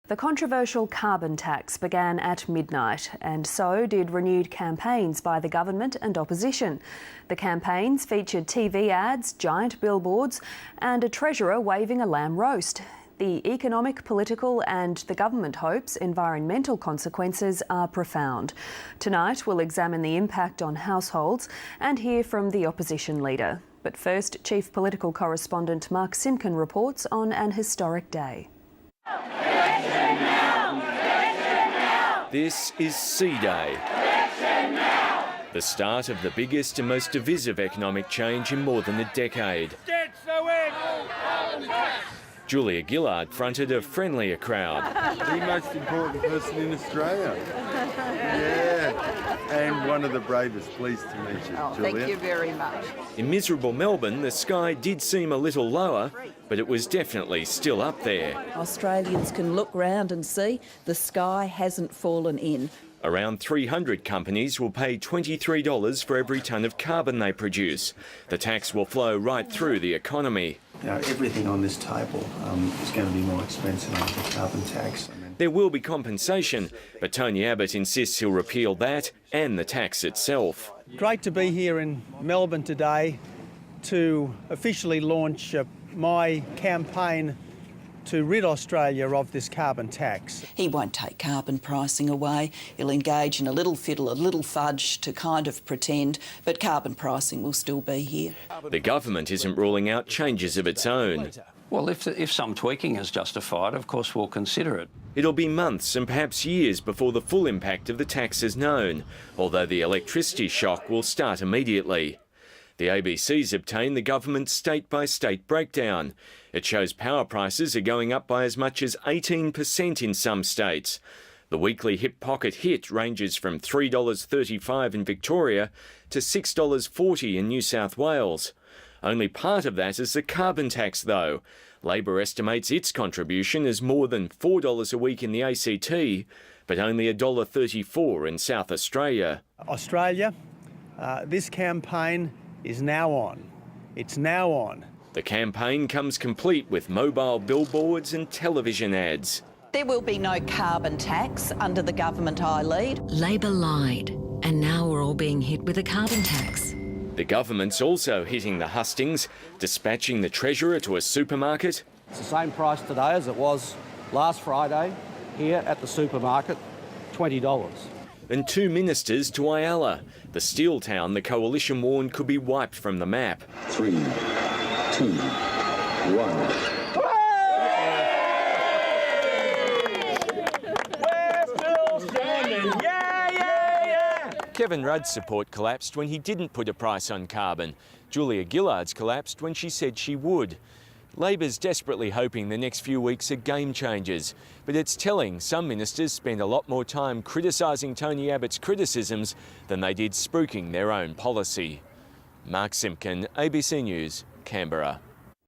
The controversial carbon tax began at midnight, and so did renewed campaigns by the government and opposition. The campaigns featured TV ads, giant billboards, and a treasurer waving a lamb roast. The economic, political and the government hopes environmental consequences are profound. Tonight we'll examine the impact on households and hear from the opposition leader. But first, Chief Political Correspondent Mark Simpkin reports on an historic day. This is C-Day, the start of the biggest and most divisive economic change in more than a decade. Julia Gillard fronted a friendlier crowd. The most important person in Australia. Yeah, and one of the bravest. Pleased to meet you, Julia. Thank you very much. In miserable Melbourne, the sky did seem a little lower, but it was definitely still up there. Australians can look round and see the sky hasn't fallen in. Around 300 companies will pay $23 for every tonne of carbon they produce. The tax will flow right through the economy. Everything on this table is going to be more expensive under the carbon tax. There will be compensation, but Tony Abbott insists he'll repeal that and the tax itself. Great to be here in Melbourne today to officially launch my campaign to rid Australia of this carbon tax. He won't take carbon pricing away. He'll engage in a little fiddle, a little fudge to kind of pretend, but carbon pricing will still be here. The government isn't ruling out changes of its own. Well, if some tweaking is justified, of course we'll consider it. It'll be months and perhaps years before the full impact of the tax is known, although the electricity shock will start immediately. The ABC's obtained the government's state-by-state breakdown. It shows power prices are going up by as much as 18% in some states. The weekly hip pocket hit ranges from $3.35 in Victoria to $6.40 in New South Wales. Only part of that is the carbon tax, though. Labor estimates its contribution as more than $4 a week in the ACT, but only $1.34 in South Australia. Australia, this campaign is now on. It's now on. The campaign comes complete with mobile billboards and television ads. There will be no carbon tax under the government I lead. Labor lied, and now we're all being hit with a carbon tax. The government's also hitting the hustings, dispatching the treasurer to a supermarket. It's the same price today as it was last Friday here at the supermarket, $20. And 2 ministers to Ayala, the steel town the coalition warned could be wiped from the map. 3, 2, 1. Kevin Rudd's support collapsed when he didn't put a price on carbon. Julia Gillard's collapsed when she said she would. Labor's desperately hoping the next few weeks are game changers, but it's telling some ministers spend a lot more time criticising Tony Abbott's criticisms than they did spruiking their own policy. Mark Simpkin, ABC News, Canberra.